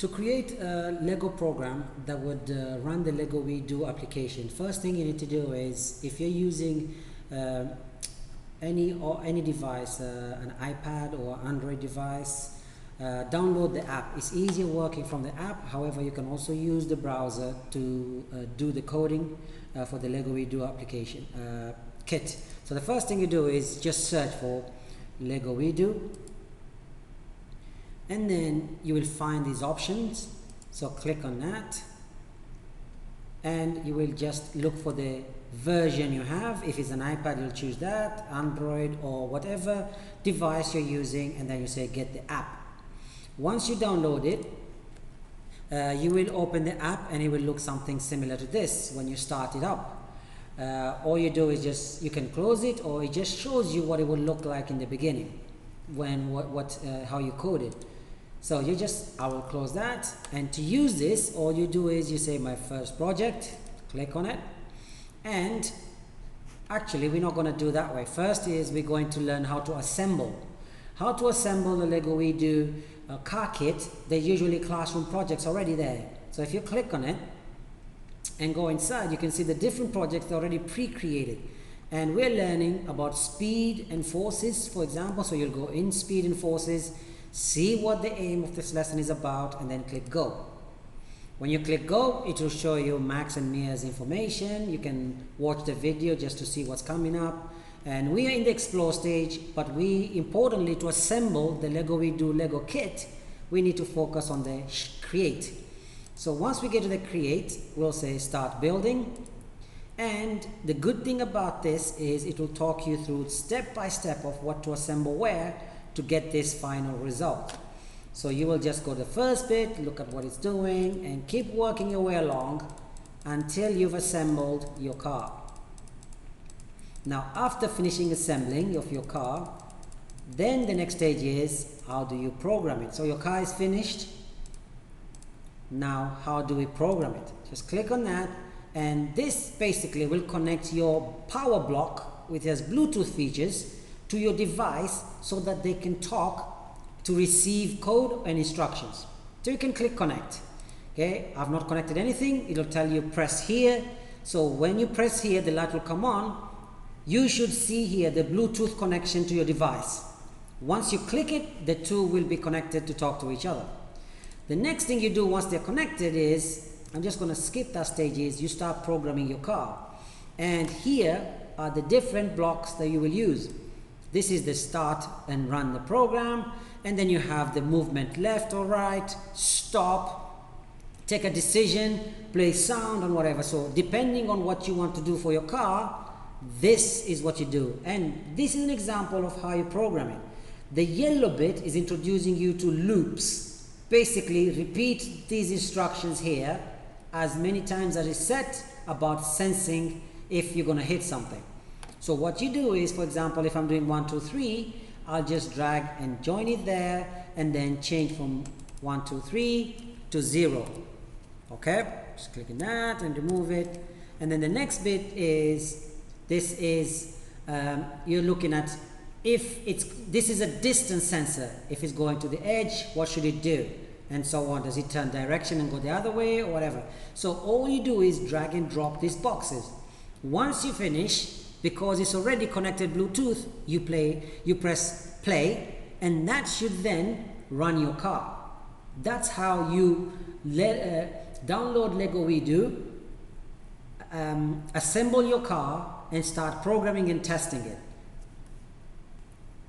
To create a Lego program that would run the Lego WeDo application, first thing you need to do is, if you're using any device, an iPad or Android device, download the app. It's easier working from the app. However, you can also use the browser to do the coding for the Lego WeDo application kit. So the first thing you do is just search for Lego WeDo, and then you will find these options. So click on that, and you will just look for the version you have. If it's an iPad, you'll choose that, Android or whatever device you're using, and then you say get the app. Once you download it, you will open the app and it will look something similar to this when you start it up. All you do is you can close it, or it just shows you what it will look like in the beginning when how you code it. So I will close that, and to use this, all you do is you say my first project, click on it, and actually we're not going to do that way. First is we're going to learn how to assemble the Lego WeDo car kit. They're usually classroom projects already there. So if you click on it and go inside, you can see the different projects already pre-created, and we're learning about speed and forces, for example. So you'll go in speed and forces, see what the aim of this lesson is about, and then click go. When you click go, it will show you Max and Mia's information. You can watch the video just to see what's coming up. And we are in the explore stage, but importantly, to assemble the Lego WeDo Lego kit, we need to focus on the create. So once we get to the create, we'll say start building. And the good thing about this is it will talk you through step by step of what to assemble where to get this final result. So you will just go to the first bit, look at what it's doing, and keep working your way along until you've assembled your car. Now, after finishing assembling of your car, then the next stage is how do you program it? So your car is finished. Now, how do we program it? Just click on that, and this basically will connect your power block, which has Bluetooth features, to your device so that they can talk to receive code and instructions. So you can click connect. Okay, I've not connected anything. It'll tell you press here. So when you press here, the light will come on. You should see here the Bluetooth connection to your device. Once you click it, the two will be connected to talk to each other. The next thing you do once they're connected is, I'm just going to skip that stage, is you start programming your car. And here are the different blocks that you will use. This is the start and run the program, and then you have the movement left or right, stop, take a decision, play sound, and whatever. So depending on what you want to do for your car, this is what you do. And this is an example of how you program it. The yellow bit is introducing you to loops. Basically, repeat these instructions here as many times as is set about sensing if you're going to hit something. So what you do is, for example, if I'm doing 1, 2, 3, I'll just drag and join it there, and then change from 1, 2, 3 to 0. Okay, just click on that and remove it. And then the next bit is, this is you're looking at if this is a distance sensor. If it's going to the edge, what should it do, and so on. Does it turn direction and go the other way, or whatever? So all you do is drag and drop these boxes. Once you finish, because it's already connected Bluetooth, you press play, and that should then run your car. That's how you download Lego WeDo, assemble your car, and start programming and testing it.